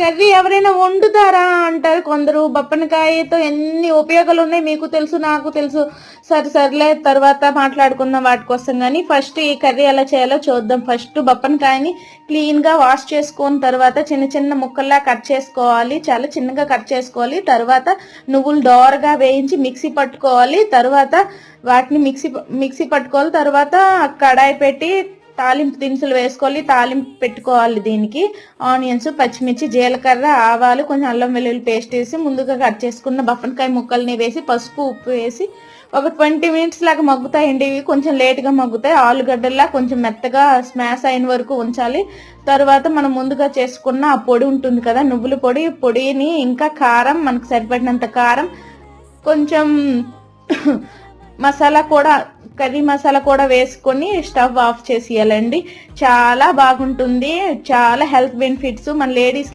Curry ఎవరైనా వండుతారా అంటారు కొందరు. బప్పనకాయతో ఎన్ని ఉపయోగాలు ఉన్నాయి మీకు తెలుసు, నాకు తెలుసు. సర్లే తర్వాత మాట్లాడుకుందాం వాటి కోసం. కానీ ఫస్ట్ ఈ కర్రీ ఎలా చేయాలో చూద్దాం. ఫస్ట్ బప్పనకాయని క్లీన్గా వాష్ చేసుకున్న తర్వాత చిన్న చిన్న ముక్కల్లా కట్ చేసుకోవాలి. చాలా చిన్నగా కట్ చేసుకోవాలి. తర్వాత నువ్వులు దోరగా వేయించి మిక్సీ పట్టుకోవాలి. తర్వాత వాటిని మిక్సీ పట్టుకోవాలి. తర్వాత కడాయి పెట్టి తాలింపు దినుసులు వేసుకోవాలి. తాలింపు పెట్టుకోవాలి. దీనికి ఆనియన్స్, పచ్చిమిర్చి, జీలకర్ర, ఆవాలు, కొంచెం అల్లం వెల్లుల్లి పేస్ట్ వేసి ముందుగా కట్ చేసుకున్న బప్పనకాయ ముక్కల్ని వేసి పసుపు, ఉప్పు వేసి ఒక 20 మినిట్స్ లాగా మగ్గుతాయండి. ఇవి కొంచెం లేట్గా మగ్గుతాయి. ఆలుగడ్డల్లా కొంచెం మెత్తగా స్మాష్ అయిన వరకు ఉంచాలి. తర్వాత మనం ముందుగా చేసుకున్న ఆ పొడి ఉంటుంది కదా, నువ్వుల పొడిని ఇంకా కారం, మనకు సరిపడినంత కారం, కొంచెం మసాలా కూడా, కర్రీ మసాలా కూడా వేసుకొని స్టవ్ ఆఫ్ చేసేయాలండి. చాలా బాగుంటుంది. చాలా హెల్త్ బెనిఫిట్స్ మన లేడీస్